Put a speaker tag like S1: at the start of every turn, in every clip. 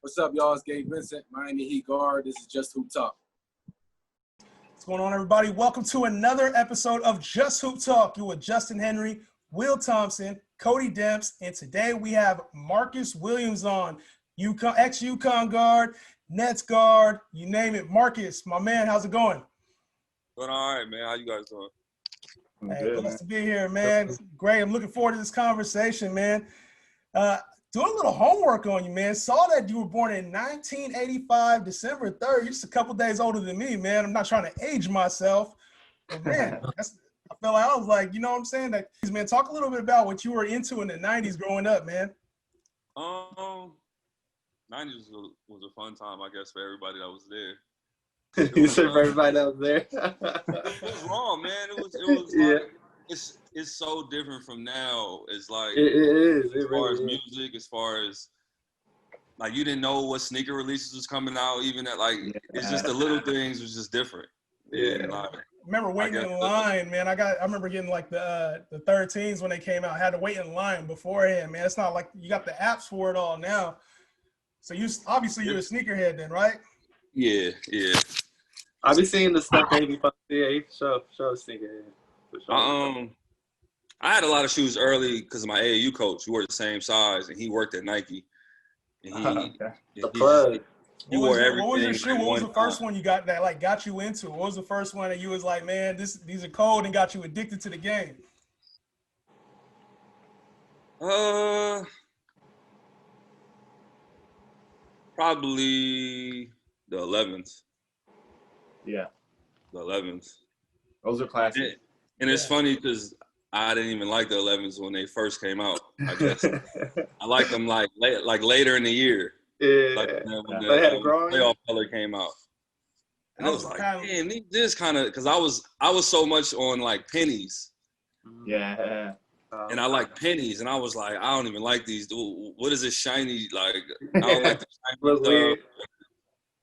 S1: What's up, y'all? It's Gabe Vincent, Miami Heat guard. This is Just Hoop Talk.
S2: What's going on, everybody? Welcome to another episode of Just Hoop Talk. You're with Justin Henry, Will Thompson, Cody Demps, and today we have Marcus Williams on, UConn, ex-UConn guard, Nets guard, you name it. Marcus, my man, how's it going?
S3: Doing all right, man. How you guys doing?
S2: Hey, blessed to be here, man. Great. I'm looking forward to this conversation, man. Doing a little homework on you, man. Saw that you were born in 1985, December 3rd. You're just a couple days older than me, man. I'm not trying to age myself. But, man, I felt like I was like, you know what I'm saying? That, man, talk a little bit about what you were into in the 90s growing up, man.
S3: 90s was a fun time, I guess, for everybody that was there.
S4: You said for everybody that was there.
S3: It was wrong, man. It was
S4: Yeah.
S3: like it's so different from now. It's like
S4: It is.
S3: as
S4: It
S3: far
S4: really
S3: as
S4: is.
S3: music, as far as like you didn't know what sneaker releases was coming out, even at like it's just the little things was just different.
S4: Yeah.
S3: And, like,
S2: I remember waiting in line, man. I remember getting like the 13s when they came out. I had to wait in line beforehand, man. It's not like you got the apps for it all now. So you're a sneakerhead then, right?
S3: Yeah.
S4: I be seeing the stuff they be posting. Yeah, show sneaker.
S3: I had a lot of shoes early because of my AAU coach. We were the same size, and he worked at Nike. And
S4: The plug.
S3: He wore everything.
S2: What was your shoe?
S3: like
S2: What was
S3: one
S2: the first
S3: time.
S2: one you got that like got you into? What was the first one that you was like, man, these are cold and got you addicted to the game?
S3: Probably the 11s.
S5: Yeah,
S3: The 11s.
S5: those are classics.
S3: And it's funny because I didn't even like the 11s when they first came out. I guess I liked them like later in the year.
S4: Yeah.
S3: Like when
S4: They had
S3: the
S4: growing.
S3: playoff color came out. And I was like, damn, these just kind of because I was so much on like pennies.
S5: Yeah.
S3: And I like pennies, and I was like, I don't even like these. What is this shiny? Like, I don't like the shiny
S4: Look
S3: stuff.
S4: weird.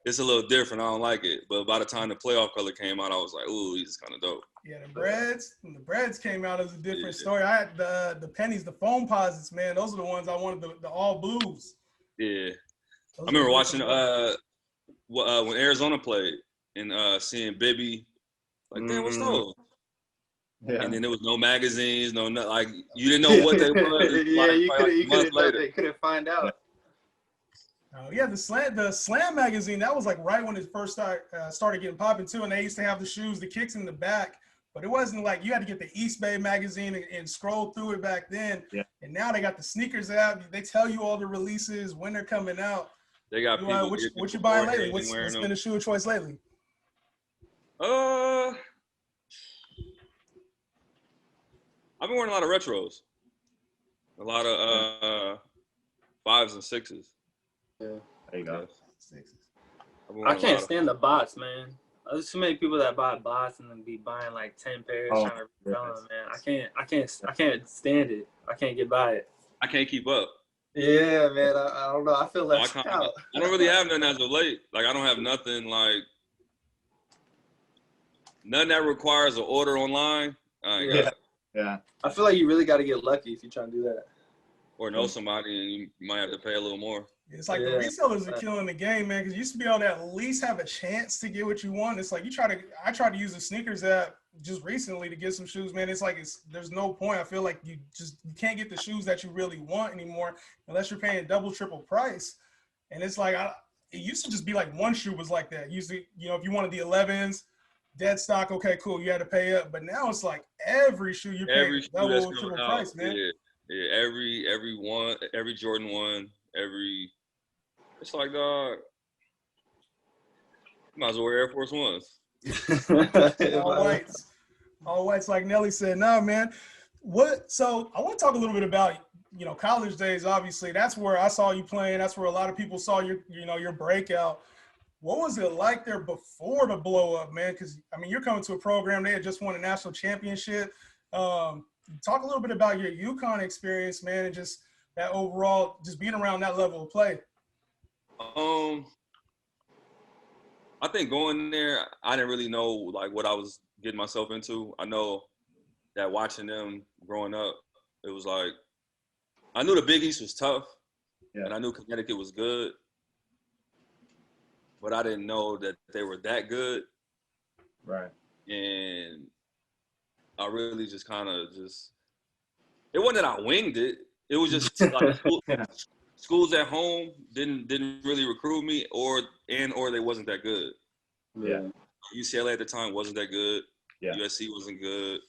S3: It's a little different. I don't like it. But by the time the playoff color came out, I was like, ooh, these is kind of dope.
S2: Yeah, when the breads came out, it was a different story. I had the pennies, the foam posits, man. Those are the ones I wanted, the all blues.
S3: Yeah.
S2: Those
S3: I remember
S2: are
S3: watching
S2: different.
S3: when Arizona played and seeing Bibby, like, damn, what's those?
S5: Yeah.
S3: And then there was no magazines, no like you didn't know what they were.
S4: Yeah,
S3: like,
S4: you
S3: months later.
S4: they couldn't find out.
S2: Yeah, the Slam magazine, that was like right when it first started getting popping too, and they used to have the shoes, the kicks in the back, but it wasn't like you had to get the East Bay magazine and scroll through it back then.
S5: Yeah.
S2: And now they got the sneakers app. They tell you all the releases, when they're coming out.
S3: They got people.
S2: What you buying lately? What's been a shoe of choice lately?
S3: I've been wearing a lot of retros, a lot of 5s and 6s.
S4: Yeah.
S5: There you go.
S4: I can't stand the bots, man. There's too many people that buy bots and then be buying like 10 pairs trying to resell them, man. I can't stand it. I can't get by it.
S3: I can't keep up.
S4: Yeah, man. I don't know. I feel left out.
S3: I don't really have nothing as of late. Like I don't have nothing that requires an order online.
S5: Yeah.
S4: I feel like you really got to get lucky if you're trying to do that.
S3: Or know somebody and you might have to pay a little more.
S2: It's like the resellers are killing the game, man, because you used to be able to at least have a chance to get what you want. It's like I tried to use the sneakers app just recently to get some shoes, man. It's like there's no point. I feel like you can't get the shoes that you really want anymore unless you're paying double, triple price. And it's like it used to just be like one shoe was like that. Usually, if you wanted the 11s, dead stock, okay, cool, you had to pay up. But now it's like every shoe you're paying double, triple price, man.
S3: Yeah, every Jordan 1, it's like, dog, you might as well wear Air Force Ones.
S2: All whites, like Nelly said. Nah, man. So I want to talk a little bit about, college days. Obviously, that's where I saw you playing. That's where a lot of people saw your breakout. What was it like there before the blow up, man? Because you're coming to a program, they had just won a national championship. Talk a little bit about your UConn experience, man, and just that overall, just being around that level of play.
S3: I think going there, I didn't really know like what I was getting myself into. I know that watching them growing up, it was like I knew the Big East was tough, and I knew Connecticut was good, but I didn't know that they were that good.
S5: Right.
S3: And I really just kind of it wasn't that I winged it. It was just like schools at home didn't really recruit me or they wasn't that good.
S5: Yeah.
S3: UCLA at the time wasn't that good.
S5: Yeah.
S3: USC wasn't good.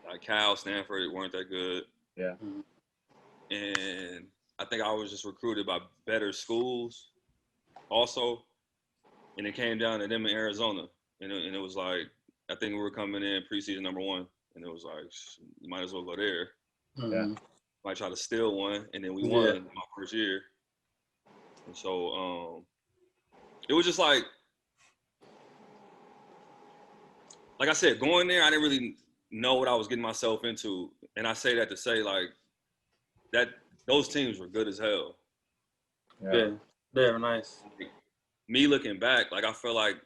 S3: Like Cal, Stanford weren't that good.
S5: Yeah.
S3: And I think I was just recruited by better schools also. And it came down to them in Arizona. And it was like, I think we were coming in preseason number 1. And it was like, you might as well go there.
S5: Yeah.
S3: Might try to steal one. And then we won my first year. And so it was just like I said, going there, I didn't really know what I was getting myself into. And I say that to say, like, that those teams were good as hell.
S4: Yeah, they were nice.
S3: Like, me looking back, like, I feel like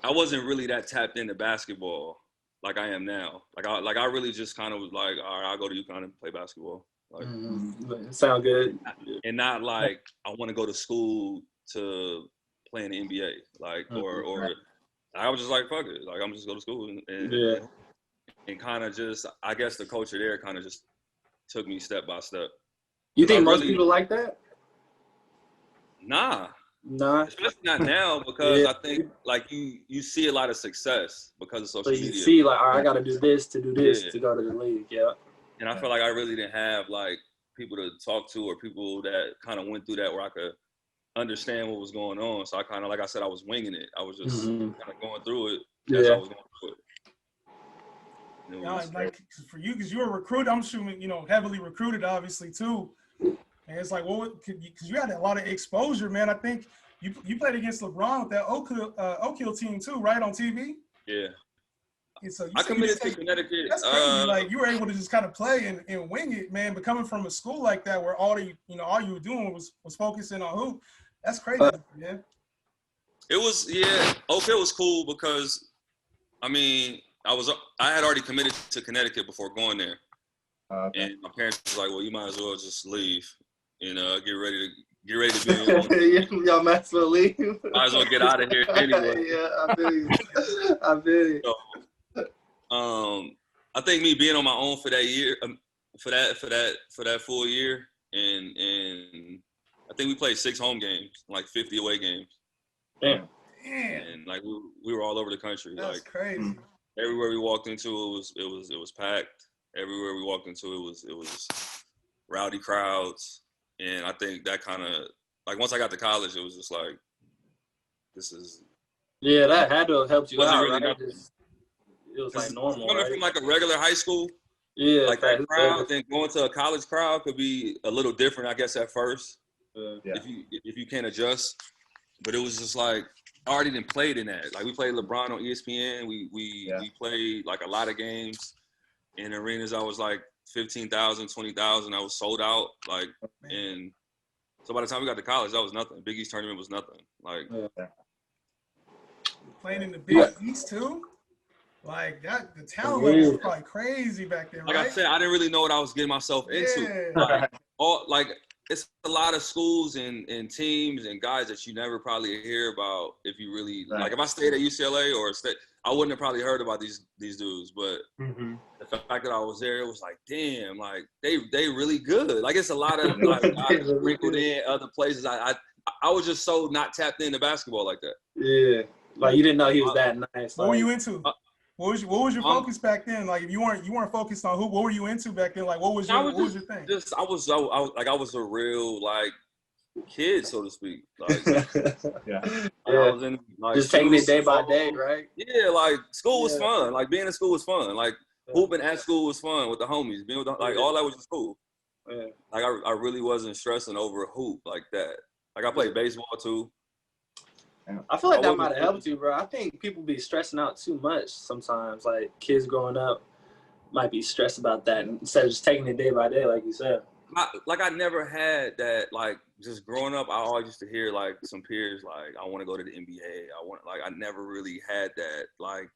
S3: I wasn't really that tapped into basketball like I am now. Like I really just kind of was like, all right, I'll go to UConn and play basketball. Like,
S4: sound good.
S3: And not like I want to go to school to play in the NBA. Like, or I was just like, fuck it. Like, I'm just go to school and kind of just, I guess the culture there kind of just took me step by step.
S4: You think most people like that?
S3: Nah.
S4: Nah.
S3: Especially not now because I think, like, you see a lot of success because of social media.
S4: You see, like, all right, I got to do this to go to the league,
S3: And I feel like I really didn't have, like, people to talk to or people that kind of went through that where I could understand what was going on. So I kind of, like I said, I was winging it. I was just kind of going through it as I was going through it.
S2: Like for you, because you were recruited, I'm assuming, heavily recruited, obviously, too. And it's like, because you had a lot of exposure, man. I think you played against LeBron with that Oak Hill team, too, right, on TV?
S3: Yeah.
S2: And so
S3: I committed to Connecticut.
S2: That's crazy. Like, you were able to just kind of play and wing it, man. But coming from a school like that where all you were doing was focusing on hoop, that's crazy, man.
S3: It was, Oak Hill was cool because, I mean, I had already committed to Connecticut before going there. And my parents was like, well, you might as well just leave and get ready to be on your own.
S4: Y'all might as well leave.
S3: Might as well get out of here anyway.
S4: Yeah, I feel you.
S3: So, I think me being on my own for that year, for that full year, and I think we played 6 home games, like 50 away games.
S4: Damn.
S3: And like we were all over the country.
S2: That's
S3: like
S2: crazy.
S3: Everywhere we walked into, it was packed. Everywhere we walked into, it was rowdy crowds. And I think that kind of, like, once I got to college, it was just like, this is.
S4: Yeah, that had to have helped you out,
S3: really
S4: right? It was like normal,
S3: coming
S4: right?
S3: from like a regular high school,
S4: like
S3: that crowd, then going to a college crowd could be a little different, I guess, at first. If you can't adjust. But it was just like, I already done played in that. Like, we played LeBron on ESPN. We played like a lot of games in arenas. I was like 15,000, 20,000. I was sold out. Like, and so by the time we got to college, that was nothing. Big East tournament was nothing. Like,
S2: playing in the Big East too. Like that, the talent level was probably crazy back then.
S3: Like I said, I didn't really know what I was getting myself into. Like, it's a lot of schools and teams and guys that you never probably hear about if you really like. If I stayed at UCLA I wouldn't have probably heard about these dudes. But the fact that I was there, it was like, damn, like they really good. Like, it's a lot of like guys sprinkled in other places. I was just so not tapped into basketball like that.
S4: Yeah, like you didn't know he was that nice.
S2: What were you into? What was your focus back then? Like, if you weren't focused on hoop, what were you into back then? Like, what was your thing?
S3: I was a real like kid, so to speak. Like, I was in, like,
S4: just taking it day by day, right?
S3: Yeah, like school was fun. Like, being in school was fun. Like, hooping at school was fun with the homies. Being with all that was just cool. Yeah. Like, I really wasn't stressing over a hoop like that. Like, I played baseball too.
S4: I feel like that might have helped you, bro. I think people be stressing out too much sometimes. Like, kids growing up might be stressed about that instead of just taking it day by day, like you said.
S3: I never had that, like, just growing up, I always used to hear, like, some peers, like, I want to go to the NBA. I never really had that, like,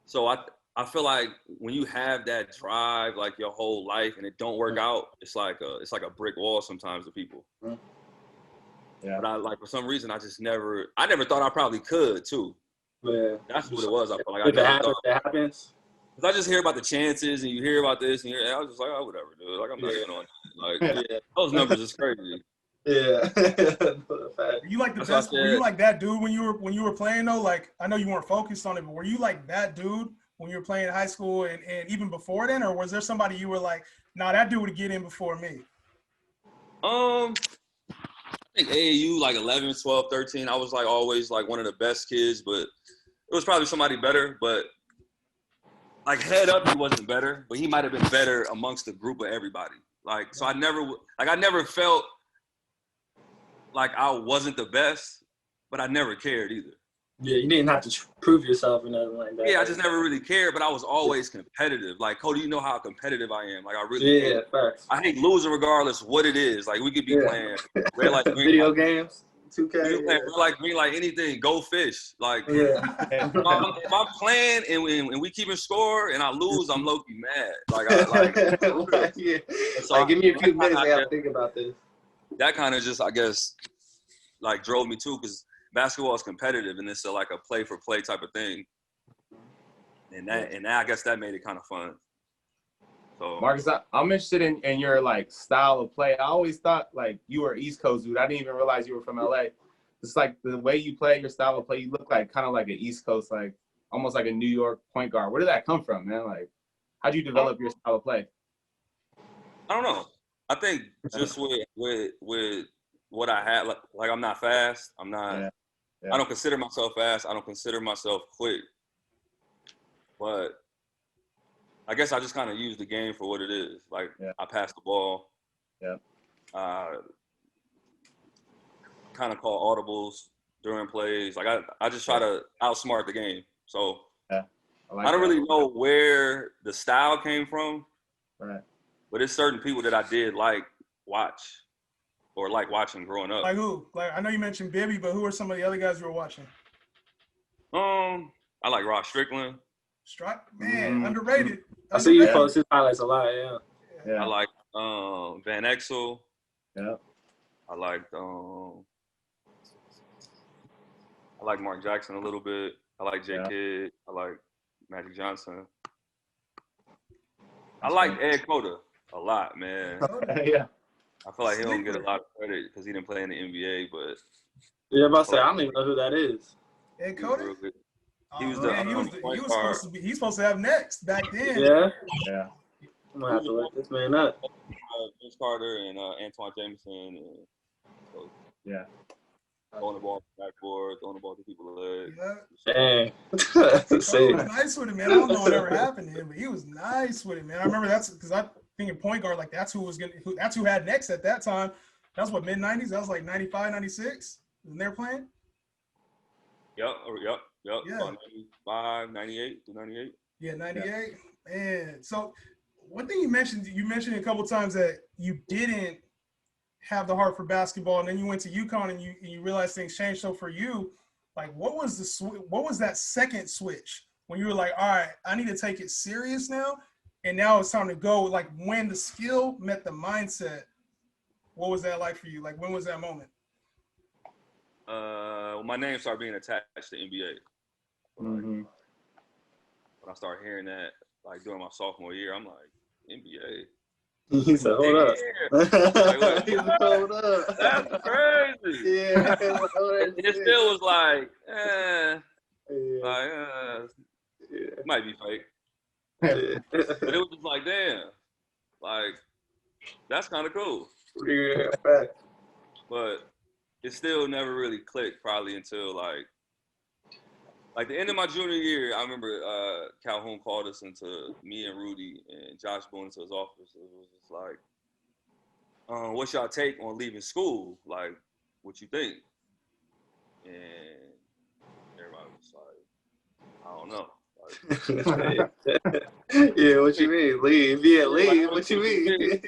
S3: so I feel like when you have that drive, like, your whole life and it don't work out, it's like a brick wall sometimes to people.
S5: Yeah.
S3: But I like for some reason I never thought I probably could too.
S4: Yeah.
S3: That's what it was. I felt like
S4: If it happens, it happens.
S3: Cause I just hear about the chances and you hear about this and I was just like, oh, whatever, dude. Like I'm not even on it. Like those numbers is crazy.
S4: Yeah.
S2: Were you like the best? Were you like that dude when you were playing though? Like I know you weren't focused on it, but were you like that dude when you were playing in high school and even before then, or was there somebody you were like, nah, that dude would get in before me?
S3: I think AAU like 11, 12, 13. I was like always like one of the best kids, but it was probably somebody better. But like head up, he wasn't better, but he might have been better amongst the group of everybody. Like so, I never felt like I wasn't the best, but I never cared either.
S4: Yeah, you didn't have to prove yourself or nothing like that.
S3: Yeah, I just never really cared, but I was always competitive. Like, Cody, you know how competitive I am. Like, I really hate,
S4: facts.
S3: I hate losing regardless what it is. Like, we could be playing red light, green
S4: video
S3: light.
S4: games, 2K.
S3: We could play red light, green light, anything. Go fish. Like, if I'm playing and we keeping score and I lose, I'm low-key mad. Like,
S4: yeah.
S3: So
S4: like, give me a few minutes. I gotta think about this. That
S3: kind of just, I guess, like drove me too, because basketball is competitive and it's like a play for play type of thing. And I guess that made it kind of fun. So
S5: Marcus, I'm interested in your like style of play. I always thought like you were East Coast dude. I didn't even realize you were from LA. It's like the way you play, your style of play, you look like kind of like an East Coast, like almost like a New York point guard. Where did that come from, man? Like, how'd you develop your style of play?
S3: I don't know. I think just with what I had, like I'm not fast. I'm not.
S5: Yeah.
S3: I don't consider myself fast. I don't consider myself quick. But I guess I just kind of use the game for what it is. Like I pass the ball.
S5: Yeah.
S3: Kind of call audibles during plays. Like I just try to outsmart the game. So I don't really know where the style came from.
S5: Right. But
S3: it's certain people that I did watch watching growing up.
S2: Like who? Like I know you mentioned Bibby, but who are some of the other guys you were watching?
S3: I like Ross Strickland.
S2: Underrated.
S4: I see you post his highlights a lot.
S3: I like Van Exel.
S5: Yeah.
S3: I like Mark Jackson a little bit. I like J Kidd. I like Magic Johnson. I like Ed Cota a lot, man.
S5: Yeah.
S3: I feel like he don't get a lot of credit because he didn't play in the NBA, but
S4: I'm about to say I don't even know who that is.
S2: Ed Cota?
S3: He was
S2: he's supposed to have next back then.
S4: Yeah.
S5: I'm
S4: gonna have to look this man up.
S3: Vince Carter and Antoine Jameson. Throwing the ball to the backboard, throwing the ball to people's legs.
S4: Dang.
S2: He was nice with it, man. I don't know whatever happened to him, but he was nice with it, man. I remember that's because I think in point guard, like that's who had next at that time. That was what, mid-90s? That was like 95, 96 when they were playing?
S3: Yep.
S2: Yeah.
S3: 95, 98 to 98.
S2: Yeah, 98. Yeah. Man, so one thing you mentioned a couple times that you didn't have the heart for basketball, and then you went to UConn and you realized things changed. So for you, like, what was that second switch when you were like, all right, I need to take it serious now, and now it's time to go? Like when the skill met the mindset, what was that like for you? Like when was that moment?
S3: When my name started being attached to NBA.
S5: Mm-hmm.
S3: When I started hearing that, like during my sophomore year, I'm like, NBA.
S4: He said, hold up.
S3: He said, hold up. That's crazy.
S4: Yeah.
S3: It still was like, it might be fake. But it was just like, damn, like, that's kind of cool.
S4: Yeah.
S3: But it still never really clicked probably until like the end of my junior year. I remember Calhoun called us into, me and Rudy and Josh Boone, into his office. It was just like, what's y'all take on leaving school? Like, what you think? And everybody was like, I don't know. Like,
S4: yeah, what you mean? Leave. Yeah, leave. What you mean?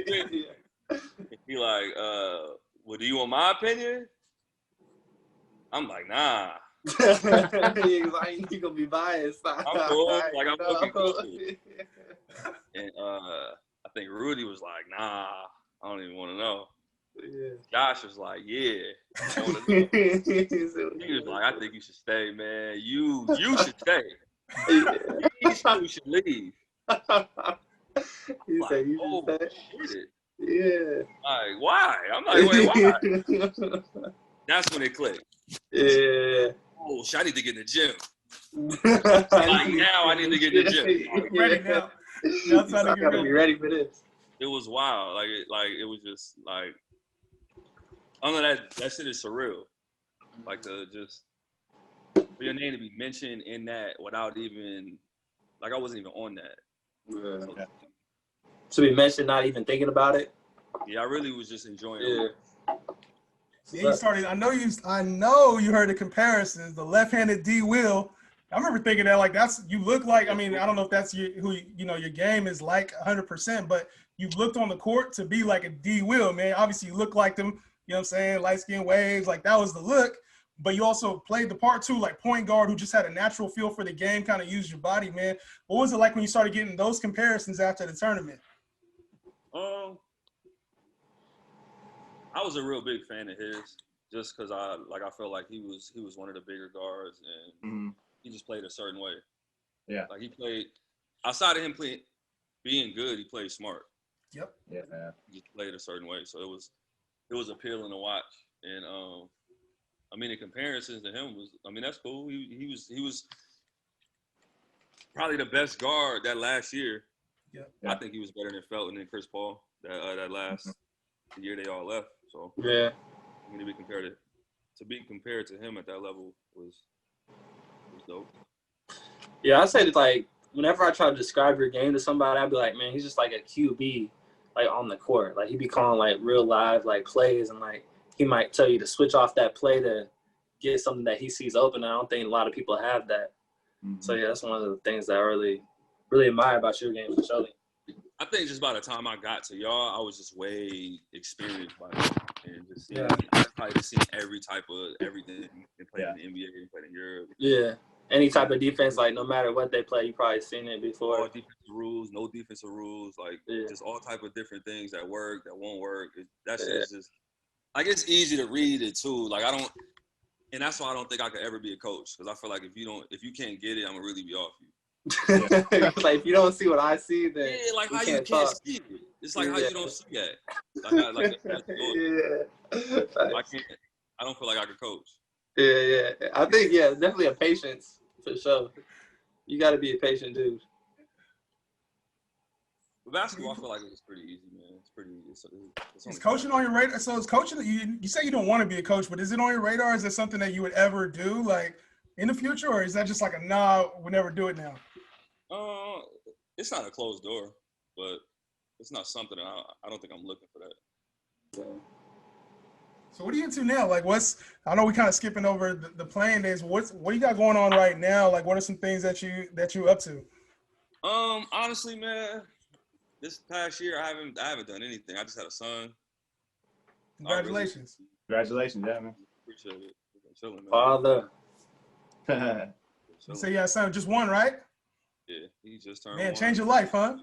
S3: He like, well, do you want my opinion? I'm like, nah.
S4: He's like, you gonna be biased.
S3: I'm cool. Like, I'm looking cool. And I think Rudy was like, nah, I don't even want to know.
S4: Yeah.
S3: Josh was like, yeah. He was like, I think you should stay, man. You should stay. You should leave.
S4: He said you should stay.
S3: Shit.
S4: Yeah.
S3: Like, why? I'm like, wait, why? That's when it clicked.
S4: Yeah.
S3: Oh, shit, I need to get in the gym. Like, now I need to get in the gym.
S2: Ready now. Now it's
S4: I gotta be ready for this.
S3: It was wild. It was just like, I don't know, that shit is surreal. Like for your name to be mentioned in that without even, like I wasn't even on that.
S4: Yeah. To be mentioned, not even thinking about it.
S3: Yeah, I really was just enjoying it.
S2: Yeah, you started. I know you heard the comparisons. The left-handed D Will. I remember thinking that you look like. I mean, I don't know if that's your game is like 100%, but you looked on the court to be like a D Will, man. Obviously, you look like them. You know what I'm saying? Light skin waves, like that was the look. But you also played the part too, like point guard who just had a natural feel for the game, kind of used your body, man. What was it like when you started getting those comparisons after the tournament?
S3: I was a real big fan of his, just because I felt like he was one of the bigger guards, and he just played a certain way.
S5: Yeah,
S3: like he played outside of him being good, he played smart.
S2: Yep.
S5: Yeah, man.
S3: He just played a certain way, so it was appealing to watch. And I mean, the comparisons to him was, I mean, that's cool. He was probably the best guard that last year.
S2: Yeah.
S3: I think he was better than Felton and Chris Paul that last year they all left. So
S4: yeah,
S3: I mean, to be compared to him at that level was dope.
S4: Yeah, I say that, like, whenever I try to describe your game to somebody, I'd be like, man, he's just like a QB, like on the court. Like he be calling like real live like plays, and like he might tell you to switch off that play to get something that he sees open. And I don't think a lot of people have that. So yeah, that's one of the things that I really, really admire about your game, for sure.
S3: I think just by the time I got to y'all, I was just way experienced by it. And just seeing, I probably just seen every type of everything. They played in the NBA, they played in Europe.
S4: Yeah. Any type of defense, like no matter what they play, you probably seen it before.
S3: All defensive rules, no defensive rules, like just all type of different things that work, that won't work. That shit is just, like, it's easy to read it too. Like and that's why I don't think I could ever be a coach, because I feel like if you can't get it, I'm gonna really be off you.
S4: Like if you don't see what I see, then
S3: like how you can't see it. It's like how you don't see that. I don't feel like I could coach.
S4: Yeah. I think definitely a patience for sure. You got to be a patient dude.
S3: But basketball, I feel like it's pretty easy, man.
S2: Is coaching on your radar? So is coaching? You say you don't want to be a coach, but is it on your radar? Is it something that you would ever do, like in the future, or is that just like a nah, we'll never do it now?
S3: It's not a closed door, but it's not something that I don't think I'm looking for that.
S2: So what are you into now? Like, I know we kind of skipping over the playing days. What you got going on right now? Like, what are some things that you up to?
S3: Honestly, man, this past year I haven't done anything. I just had a son.
S2: Congratulations.
S5: Congratulations, yeah, man.
S3: Appreciate it. Chilling, man.
S4: Father.
S2: You say you had a son, just one, right?
S3: Yeah, he just turned.
S2: Man,
S3: one.
S2: change your life, huh?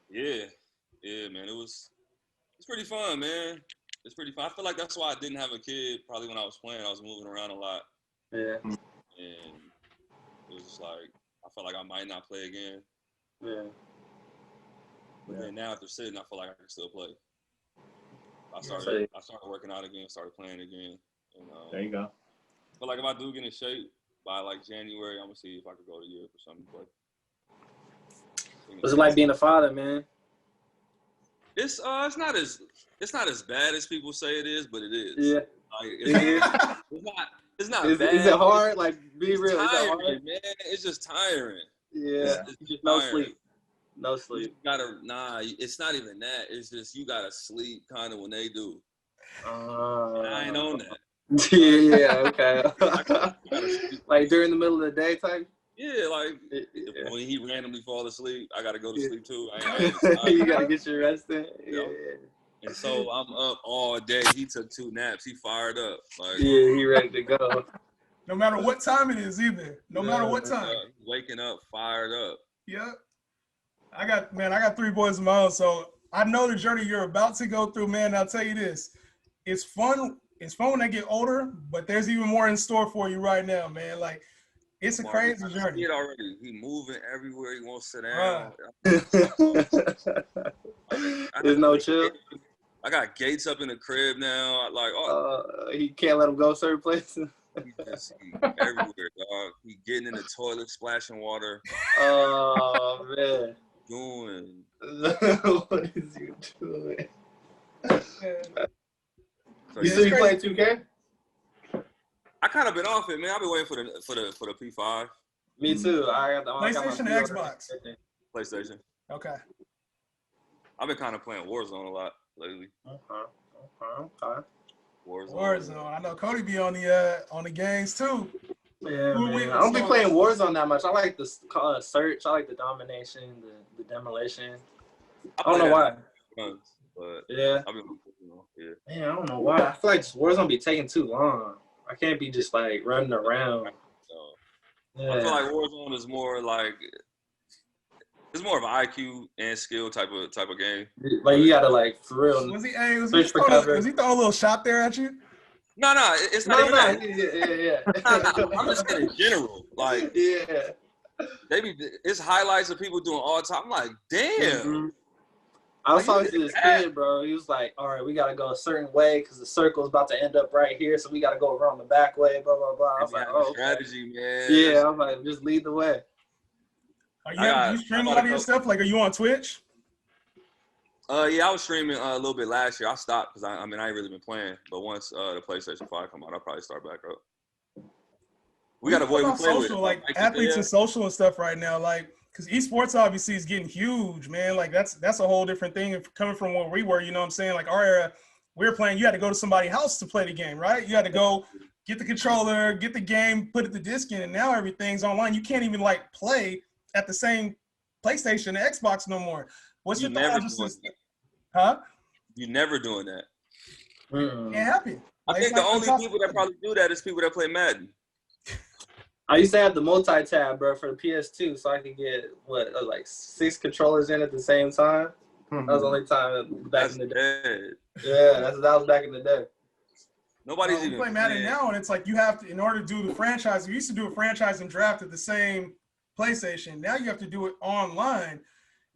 S3: Yeah, man. It's pretty fun, man. It's pretty fun. I feel like that's why I didn't have a kid. Probably when I was playing, I was moving around a lot.
S4: Yeah.
S3: And it was just like, I felt like I might not play again.
S4: Yeah.
S3: But then now after sitting, I feel like I can still play. I started working out again, started playing again. And,
S5: there you go.
S3: But like if I do get in shape by like January, I'm gonna see if I could go to Europe or something. But
S4: what's it like being a father, man?
S3: It's not as bad as people say it is, but it is.
S4: Yeah.
S3: Like, it's not bad.
S4: Is it hard? Like, be real.
S3: Tiring,
S4: is it hard?
S3: man. It's just tiring.
S4: Yeah.
S3: It's just
S4: No
S3: tiring.
S4: sleep. No sleep.
S3: It's not even that. It's just you gotta sleep kind of when they do. I ain't on that.
S4: Yeah, okay. Like during the middle of the day type?
S3: Yeah, like when he randomly fall asleep, I gotta go to sleep too.
S4: You gotta get your rest in. Yeah.
S3: And so I'm up all day. He took 2 naps. He fired up. Like,
S4: yeah, he ready to go.
S2: No matter what time it is, either. No matter what time.
S3: Waking up, fired up.
S2: Yep. I got 3 boys of my own, so I know the journey you're about to go through, man. I'll tell you this. It's fun. It's fun when they get older, but there's even more in store for you right now, man. Like, it's a crazy
S3: I
S2: journey.
S3: see it already. He moving everywhere. He won't sit
S2: Bruh.
S3: down.
S4: There's no chill.
S3: I got gates up in the crib now. Like,
S4: He can't let him go certain places.
S3: he everywhere, dog. He getting in the toilet, splashing water.
S4: Oh man.
S3: Doing.
S4: What is you doing?
S3: So,
S4: You still be playing 2K?
S3: I kind of been off it, man. I've been waiting for the P5.
S4: Me too. I got
S2: PlayStation or Xbox?
S3: PlayStation.
S2: Okay.
S3: I've been kind of playing Warzone a lot lately.
S4: Okay.
S2: Warzone. I know Cody be on the games too.
S4: Yeah, man. I don't be playing Warzone that much. I like the search. I like the domination, the demolition. I don't know why.
S3: But
S4: yeah.
S3: I've been, yeah.
S4: Man, I don't know why. I feel like Warzone be taking too long. I can't be just like running around.
S3: Yeah. I feel like Warzone is more like it's more of an IQ and skill type of game.
S4: Like you gotta like for real.
S2: Was he throwing a little shot there at you?
S3: No, it's not even
S4: that.
S3: Yeah. I'm just saying in general. Like
S4: yeah.
S3: It's highlights of people doing all the time. I'm like, damn.
S4: Mm-hmm. I was talking to this kid, bro. He was like, all right, we got to go a certain way because the circle is about to end up right here. So we got to go around the back way, blah, blah, blah. I was like, oh,
S3: strategy, man.
S4: Yeah, I was like, just lead the way.
S2: Are you streaming a lot of your stuff? Like, are you on Twitch?
S3: Yeah, I was streaming a little bit last year. I stopped because I ain't really been playing. But once the PlayStation 5 come out, I'll probably start back up. We got a boy we play
S2: social,
S3: with.
S2: Like athletes and social and stuff right now. Like, because esports obviously is getting huge, man. Like that's a whole different thing coming from where we were. You know what I'm saying? Like our era, we were playing. You had to go to somebody's house to play the game, right? You had to go get the controller, get the game, put the disc in, and now everything's online. You can't even like play at the same PlayStation or Xbox no more. What's your thought? Huh?
S3: You never doing that.
S2: Ain't happy.
S3: I think the only people that probably do that is people that play Madden.
S4: I used to have the multi-tab, bro, for the PS2, so I could get, like 6 controllers in at the same time. That was the only time back in the day. Yeah, that was back in the day.
S3: Nobody's even
S2: playing Madden now, and it's like you have to, in order to do the franchise, we used to do a franchise and draft at the same PlayStation. Now you have to do it online.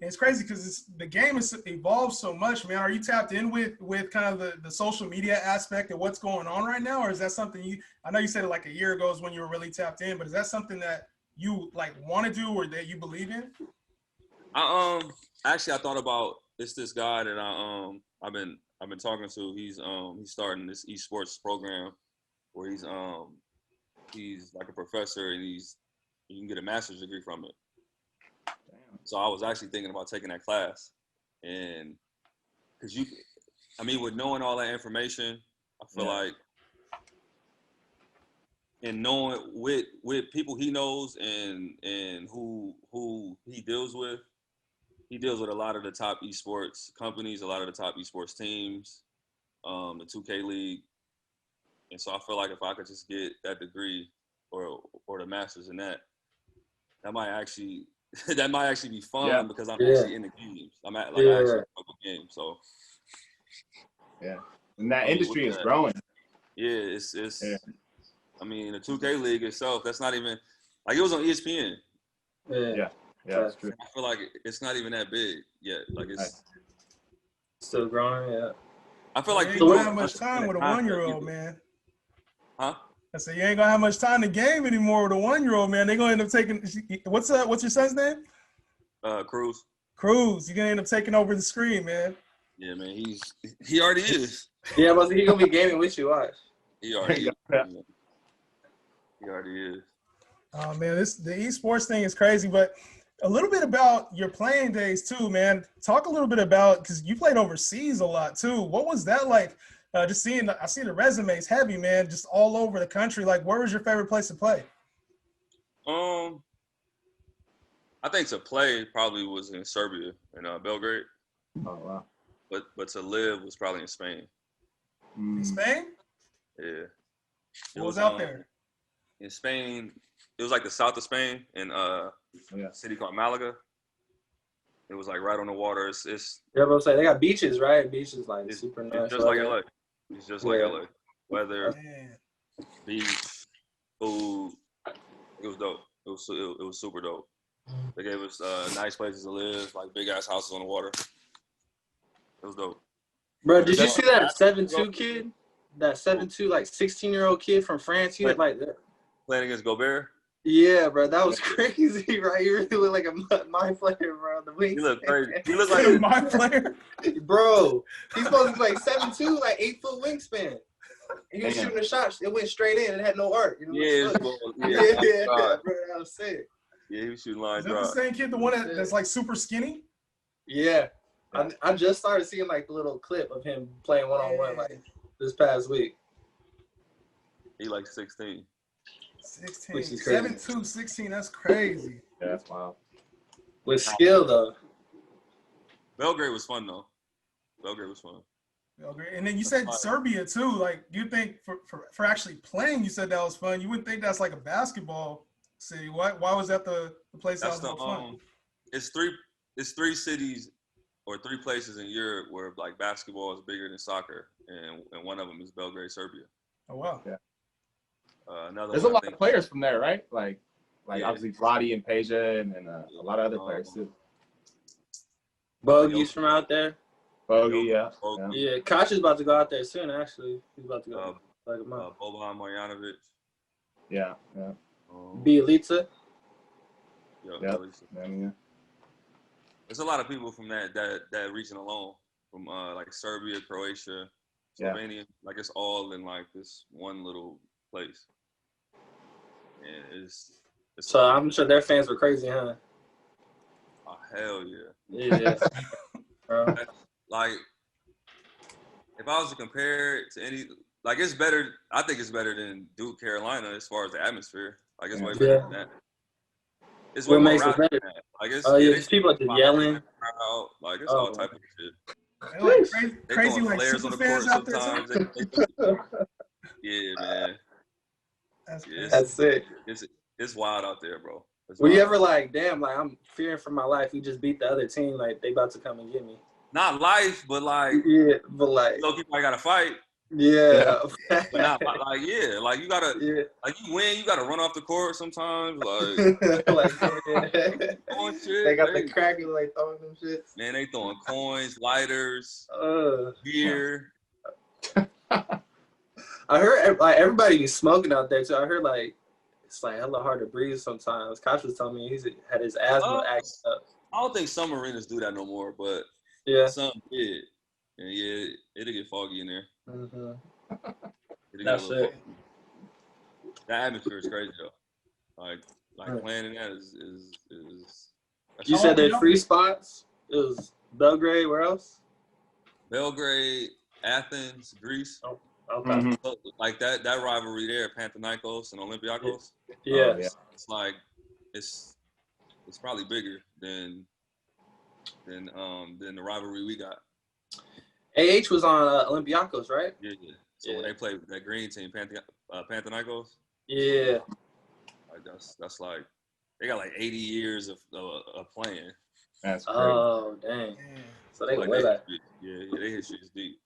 S2: And it's crazy because the game has evolved so much, man. Are you tapped in with kind of the social media aspect of what's going on right now? Or is that something I know you said it like a year ago is when you were really tapped in, but is that something that you like want to do or that you believe in?
S3: Actually I thought about this guy that I've been talking to. He's starting this esports program where he's like a professor and you can get a master's degree from it. So I was actually thinking about taking that class, and because with knowing all that information, I feel like, and knowing with people he knows and who he deals with a lot of the top esports companies, a lot of the top esports teams, the 2K League, and so I feel like if I could just get that degree or the master's in that might actually. That might actually be fun because I'm actually in the games. I'm at actually a couple games. So
S5: and that industry is growing.
S3: Yeah, it's. I mean, the 2K League itself. That's not even like it was on ESPN.
S5: Yeah, that's true.
S3: I feel like it's not even that big yet. Like it's
S4: still growing. Yeah.
S3: I feel like
S2: you don't have much time with a 1-year-old, man.
S3: Huh?
S2: I said, you ain't gonna have much time to game anymore with a 1-year-old, man. They're gonna end up taking. What's your son's name?
S3: Cruz.
S2: Cruz. You're gonna end up taking over the screen, man.
S3: Yeah, man. He already is.
S4: Yeah, but he gonna be gaming with you, watch.
S3: He already is. He already is.
S2: Oh man, the esports thing is crazy. But a little bit about your playing days too, man. Talk a little bit about because you played overseas a lot too. What was that like? I see the resumes heavy, man, just all over the country. Like, where was your favorite place to play?
S3: I think to play probably was in Serbia, in Belgrade.
S5: Oh, wow.
S3: But to live was probably in Spain.
S2: In Spain?
S3: Yeah.
S2: What was out there?
S3: In Spain, it was like the south of Spain in a city called Malaga. It was like right on the water. It's
S4: Yeah, but I'm saying they got beaches, right? Beaches like super nice.
S3: it's just like LA. It's just like
S4: Yeah.
S3: LA. Weather,
S2: Man.
S3: beach, food. It was dope. It was super dope. They gave us nice places to live, like big ass houses on the water. It was dope.
S4: Bro, did you see that 7'2" kid? That 7'2", like 16-year-old kid from France? He had like that.
S3: Playing against Gobert.
S4: Yeah, bro, that was crazy, right? He really looked like a mind player, bro. The wings.
S3: He looked crazy. He looked like
S2: My player.
S4: Bro, he's supposed to be like 7'2", like 8-foot wingspan. And he was shooting the shots. It went straight in. It had no arc. You know,
S3: yeah,
S4: bro, that was sick.
S3: Yeah, he was shooting line
S2: Is that
S3: drive.
S2: the same kid, the one that's like super skinny?
S4: Yeah. I just started seeing like the little clip of him playing one-on-one like this past week.
S3: He like 16.
S2: 16.
S4: Which is crazy.
S2: 7'2", 16, that's crazy.
S5: Yeah, that's wild.
S4: With skill, though.
S3: Belgrade was fun, though. Belgrade was fun.
S2: Okay. And then you said Serbia, too. Like, you think for actually playing, you said that was fun. You wouldn't think that's like a basketball city. Why was that the place that was more fun?
S3: It's three cities or three places in Europe where like basketball is bigger than soccer, and one of them is Belgrade, Serbia.
S2: Oh wow!
S5: Yeah.
S3: There's
S5: a lot of players from there, right? Like obviously Vladi and Peja and a lot of other players too.
S4: Bogey's from out there.
S5: Bogey, yeah.
S4: Yeah, Koch is about to go out there soon. Actually, he's about to go like a month.
S3: Boban Marjanovic.
S5: Yeah.
S4: Bielitsa.
S3: Yeah. There's a lot of people from that region alone, from like Serbia, Croatia, Slovenia. Yeah. Like it's all in like this one little place. And it's
S4: so I'm sure their fans were crazy, huh?
S3: Oh hell yeah.
S4: Yeah.
S3: Like if I was to compare it to any, like it's better. I think it's better than Duke, Carolina as far as the atmosphere. Like it's way better than that. It's
S4: what makes it better?
S3: Like
S4: it's people just yelling.
S3: Like it's all type of shit.
S2: Like crazy
S3: like
S2: super
S3: on the
S2: fans
S3: court
S2: out there.
S3: sometimes. Yeah, man.
S2: That's
S4: sick.
S3: It's wild out there, bro.
S4: Were you ever like, damn, like I'm fearing for my life? We just beat the other team, like they about to come and get me.
S3: Not life, but like low people gotta fight.
S4: Yeah.
S3: But not like like you gotta like you win, you gotta run off the court sometimes. Like, shit,
S4: they got the crackers like throwing them shit.
S3: Man, they throwing coins, lighters, beer.
S4: I heard like everybody be smoking out there too. I heard like it's like hella hard to breathe sometimes. Koch was telling me he's had his asthma act up.
S3: I don't think some arenas do that no more, but some did. And it'll get foggy in there.
S4: Mm-hmm.
S3: That's it. That atmosphere is crazy though. Like playing in that is
S4: you said there's free spots? It was Belgrade, where else?
S3: Belgrade, Athens, Greece.
S4: Oh, okay.
S3: So, like that rivalry there, Panathinaikos and Olympiacos.
S4: Yeah.
S3: It's like it's probably bigger than the rivalry we got.
S4: AH was on Olympiacos, right?
S3: Yeah. So when they played that green team, Panathinaikos.
S4: Yeah.
S3: Like that's like they got like 80 years of playing.
S5: That's crazy.
S4: Oh dang! So they
S3: like
S4: go that.
S3: Yeah, they hit shit deep.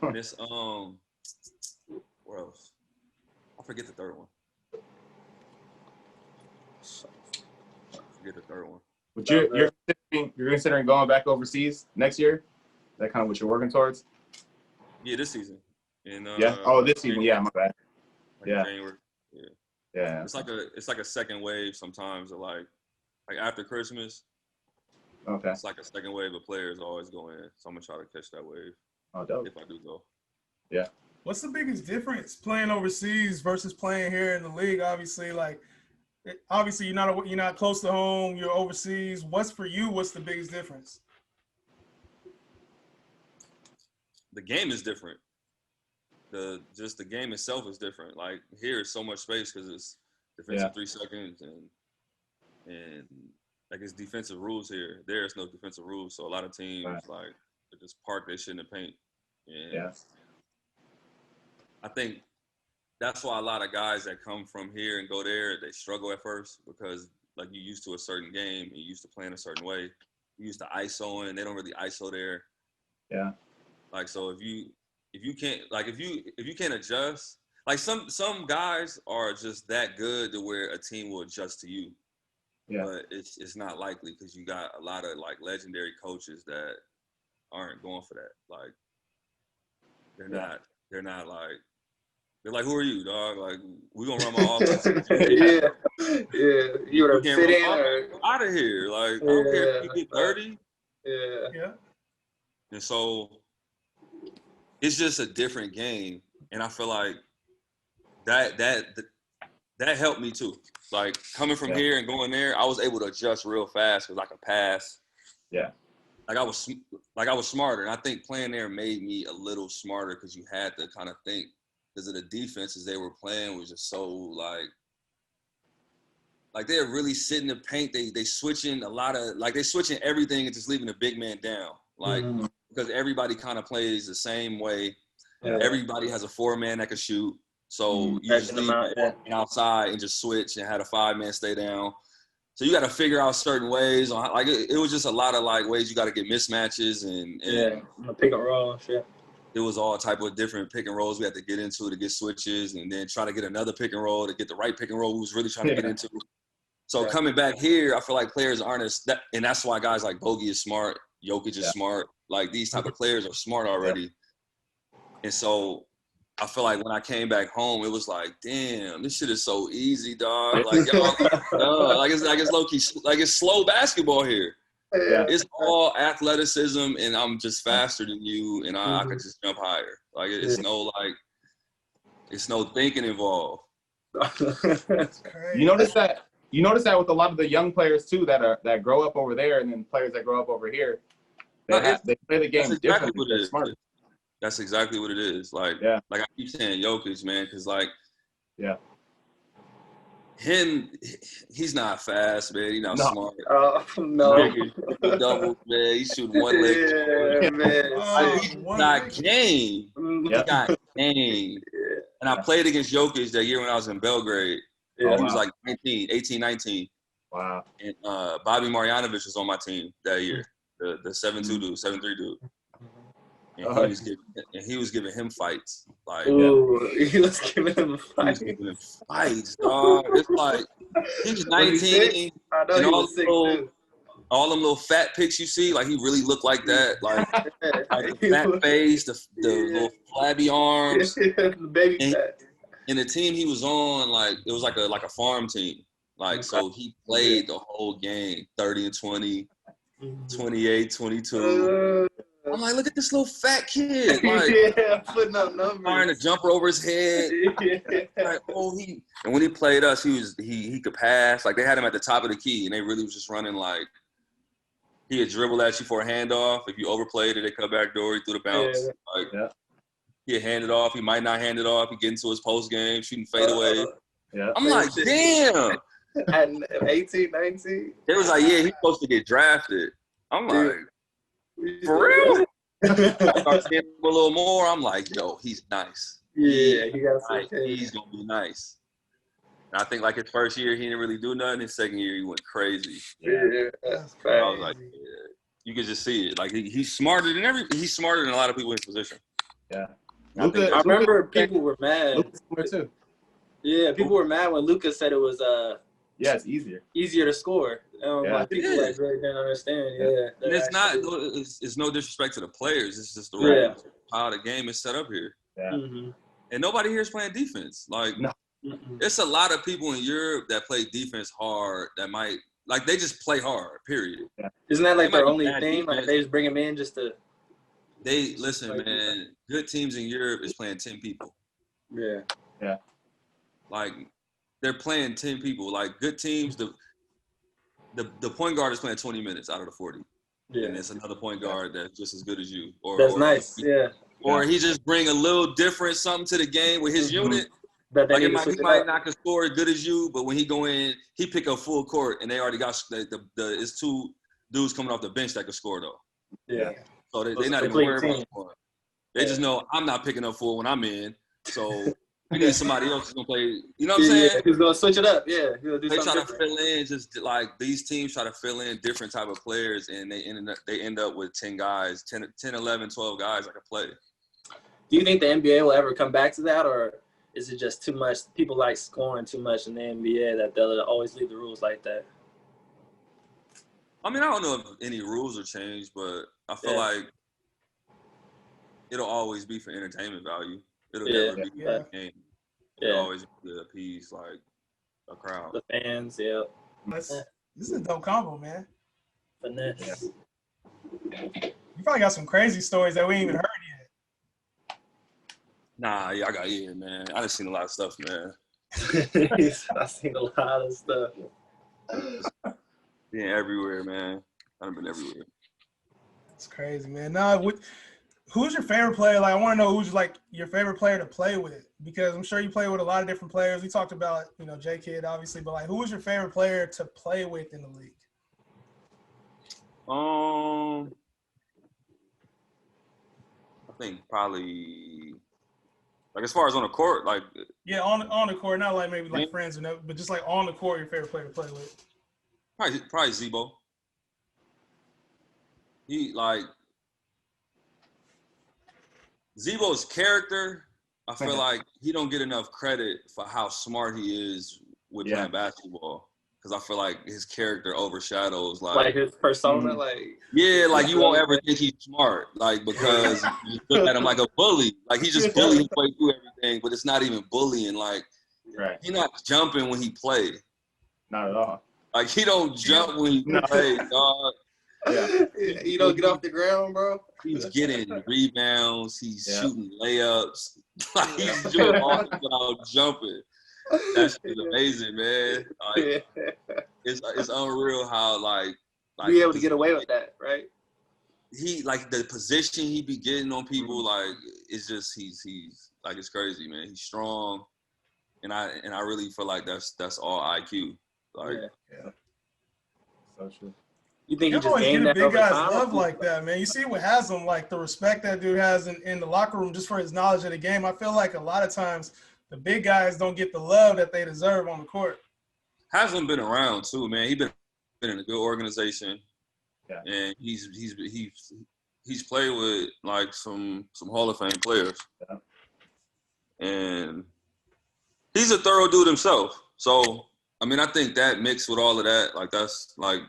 S3: And this where else? I forget the third one.
S5: But you're considering going back overseas next year? Is that kind of what you're working towards?
S3: Yeah, this season. And
S5: this season. Yeah, my bad.
S3: January.
S5: Yeah.
S3: It's like a second wave sometimes. Of like after Christmas.
S5: Okay.
S3: It's like a second wave of players always go in. So I'm gonna try to catch that wave.
S5: Oh, dope.
S3: If I do go.
S5: Yeah.
S2: What's the biggest difference playing overseas versus playing here in the league? Obviously, you're not close to home. You're overseas. What's the biggest difference?
S3: The game is different. The game itself is different. Like here is so much space because it's defensive 3 seconds and like it's defensive rules here. There's no defensive rules, so a lot of teams like they just park their shit in the paint. And I think that's why a lot of guys that come from here and go there, they struggle at first because like you're used to a certain game and you're used to playing a certain way. use the ISO in. They don't really ISO there.
S5: Yeah.
S3: Like, so if you can't, like, if you can't adjust, like some guys are just that good to where a team will adjust to you.
S5: Yeah.
S3: But it's not likely because you got a lot of like legendary coaches that aren't going for that. Like, they're not like, they're like, who are you, dog? Like, we gonna run my offense.
S4: Yeah. You would have fit in or
S3: out of here. Like, I don't care if you get 30.
S2: Yeah.
S3: And so it's just a different game. And I feel like that helped me too. Like, coming from here and going there, I was able to adjust real fast because I could pass.
S5: Yeah.
S3: Like I was smarter. And I think playing there made me a little smarter because you had to kind of think, because of the defenses they were playing was just so like they're really sitting in the paint. They switching a lot of, like, they switching everything and just leaving the big man down. Like, because everybody kind of plays the same way.
S5: Yeah.
S3: Everybody has a 4-man that can shoot. So you just leave outside and just switch and had a 5-man stay down. So you got to figure out certain ways on, like, it was just a lot of like ways you got to get mismatches and
S4: pick and roll shit.
S3: It was all type of different pick and rolls we had to get into to get switches, and then try to get another pick and roll to get the right pick and roll we was really trying to get into. So coming back here, I feel like players aren't and that's why guys like Bogey is smart, Jokic is smart. Like, these type of players are smart already. And so I feel like when I came back home, it was like, damn, this shit is so easy, dog. Like, y'all, like it's low key, like it's slow basketball here.
S5: Yeah.
S3: It's all athleticism, and I'm just faster than you, and I could just jump higher. Like, it's no thinking involved.
S2: That's crazy.
S5: You notice that with a lot of the young players too that grow up over there, and then players that grow up over here, they play the game differently. They're smarter.
S3: That's exactly what it is. Like, like I keep saying Jokic, man, because like, he's not fast, man. He's not smart.
S4: Oh, no.
S3: Double, man. He's shooting one leg.
S4: Yeah, man.
S3: He's got game. He got game. And I played against Jokic that year when I was in Belgrade. He was like 18, 19.
S5: Wow.
S3: And Bobby Marjanovic was on my team that year, the 7'2" dude, 7'3" dude. And he was giving him fights. Like,
S4: he was giving him fights.
S3: He was giving him fights, dog. It's like, he was 19.
S4: I know,
S3: and
S4: he was sick too.
S3: All them little fat pics you see, like, he really looked like that. Like, like the fat face, the little flabby arms.
S4: The baby fat.
S3: And the team he was on, like, it was like a farm team. Like, so he played the whole game, 30 and 20, 28, 22. I'm like, look at this little fat kid. Like,
S4: putting up numbers.
S3: Firing a jumper over his head. Like, and when he played us, he could pass. Like, they had him at the top of the key, and they really was just running like, he'd dribble at you for a handoff. If you overplayed it, they cut back door, he threw the bounce. He'd hand it off. He might not hand it off. He'd get into his post game, shooting fadeaway. I'm like, damn.
S4: At 18, 19?
S3: They was like, yeah, he's supposed to get drafted. I'm like, for real? I start seeing him a little more. I'm like, yo, he's nice.
S4: Yeah, he got some
S3: he's gonna be nice. And I think like his first year he didn't really do nothing. His second year he went crazy.
S4: Yeah, that's crazy.
S3: I was like, you can just see it. Like he's smarter than a lot of people in his position.
S5: Yeah.
S4: I remember people were mad.
S5: Luka's too.
S4: Yeah, people were mad when Luka said it was
S5: it's easier
S4: to score. Like, people like really didn't understand.
S3: And it's not. It's no disrespect to the players. It's just the way how the game is set up here.
S5: Yeah.
S3: And nobody here is playing defense. Like, it's a lot of people in Europe that play defense hard. That might they just play hard. Period.
S4: Yeah. Isn't that like their only thing? Like they just bring them in just to.
S3: They listen, man. Good teams in Europe is playing 10 people.
S4: Yeah.
S5: Yeah.
S3: Like, they're playing 10 people. Like, good teams, the point guard is playing 20 minutes out of the 40. Yeah. And it's another point guard that's just as good as you.
S4: That's nice.
S3: Or he just bring a little different something to the game with his unit. Like, he might not can score as good as you, but when he go in, he pick up full court, and they already got it's 2 dudes coming off the bench that can score, though.
S4: Yeah.
S3: So they're not even worried about scoring. They just know I'm not picking up full when I'm in. So We need somebody else who's gonna play. You know what I'm saying?
S4: Yeah, who's gonna switch it up? Yeah, he'll do
S3: They
S4: something
S3: try to
S4: different.
S3: fill in, just like these teams try to fill in different type of players, and they end up with 10 guys, 10, 11, 12 guys that can play.
S4: Do you think the NBA will ever come back to that, or is it just too much? People like scoring too much in the NBA that they'll always leave the rules like that.
S3: I mean, I don't know if any rules are changed, but I feel like it'll always be for entertainment value. It'll never be a game. It'll always be to appease like a crowd.
S4: The fans, yeah.
S2: This is a dope combo, man.
S4: Finesse.
S2: You probably got some crazy stories that we ain't even heard yet.
S3: Nah, yeah, I got man. I done seen a lot of stuff, man.
S4: I've seen a lot of stuff.
S3: Being everywhere, man. I've been everywhere.
S2: It's crazy, man. Nah, who's your favorite player? Like, I want to know who's like your favorite player to play with, because I'm sure you play with a lot of different players. We talked about, J Kidd, obviously, but like, who is your favorite player to play with in the league?
S3: I think probably like as far as on the court, like
S2: on the court, not like maybe like friends or no, but just like on the court, your favorite player to play with.
S3: Probably Zebo. Zebo's character, I feel like he don't get enough credit for how smart he is with playing basketball. Because I feel like his character overshadows
S4: like his persona,
S3: like you won't ever think he's smart, like because you look at him like a bully, like he just bullying his way through everything, but it's not even bullying. Like he's not jumping when he play.
S5: Not at all.
S3: Like he don't jump when he play, dog.
S4: Yeah, you don't get off the ground, bro.
S3: He's getting rebounds. He's shooting layups. Like he's doing all this without jumping. That's amazing, man. Like, it's unreal how like
S4: be able to get away with that, right?
S3: He like the position he be getting on people, like it's just he's like it's crazy, man. He's strong, and I really feel like that's all IQ. Like
S5: so true.
S4: You think
S2: you
S4: he just gained that
S2: big
S4: over
S2: guys
S4: time?
S2: love like that, man. You see what has him, like the respect that dude has in the locker room just for his knowledge of the game. I feel like a lot of times the big guys don't get the love that they deserve on the court.
S3: Haslam been around too, man. He's been in a good organization, and he's played with like some Hall of Fame players, and he's a thorough dude himself. So I mean, I think that mixed with all of that, like that's like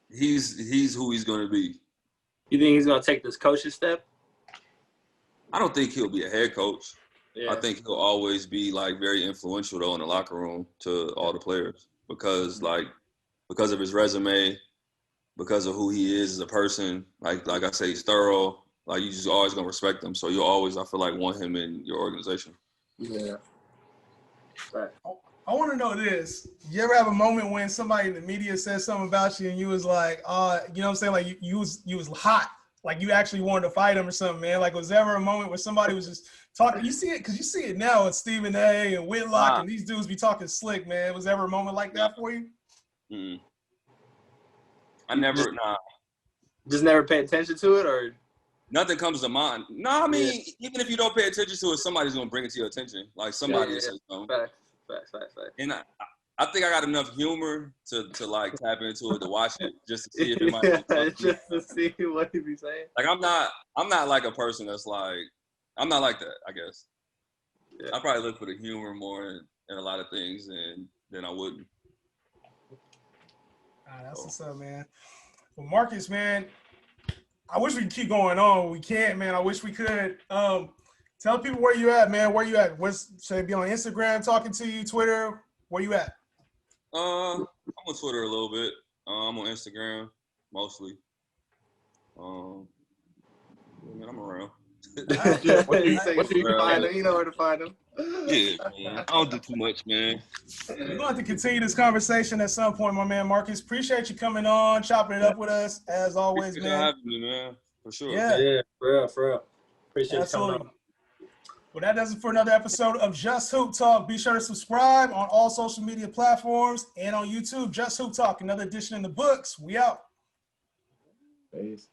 S3: he's who he's gonna be.
S4: You think he's gonna take this coaching step?
S3: I don't think he'll be a head coach.
S4: Yeah.
S3: I think he'll always be like very influential though in the locker room to all the players because of his resume, because of who he is as a person. Like I say, he's thorough. Like you just always gonna respect him. So you'll always, I feel like, want him in your organization.
S4: Yeah. Right.
S2: I want to know this. You ever have a moment when somebody in the media says something about you and you was like, you know what I'm saying? Like you was hot. Like you actually wanted to fight him or something, man. Like was there ever a moment where somebody was just talking? You see it because you see it now with Stephen A. and Whitlock and these dudes be talking slick, man. Was there ever a moment like that for you?
S3: Mm-hmm. I never,
S4: Just never pay attention to it, or
S3: nothing comes to mind. No, I mean, even if you don't pay attention to it, somebody's gonna bring it to your attention. Like somebody will say something.
S4: Facts.
S3: And I think I got enough humor to like tap into it, to watch it, just to see if it might be
S4: just to see what he be saying.
S3: Like I'm not like a person that's like, I'm not like that, I guess. Yeah. I probably look for the humor more in a lot of things than I wouldn't.
S2: That's what's up, man. Well, Marcus, man, I wish we could keep going on. We can't, man. I wish we could. Tell people where you at, man. Where you at? Should I be on Instagram talking to you, Twitter? Where you at?
S3: I'm on Twitter a little bit. I'm on Instagram mostly. Man, I'm around.
S4: What you find him? You know where to find him.
S3: Yeah, man. I don't do too much, man.
S2: We're going to have to continue this conversation at some point, my man Marcus. Appreciate you coming on, chopping it up with us, as always, man.
S3: Having me, man. For sure.
S2: Yeah,
S4: for real. Appreciate you coming on.
S2: Well, that does it for another episode of Just Hoop Talk. Be sure to subscribe on all social media platforms and on YouTube. Just Hoop Talk, another edition in the books. We out.
S5: Peace.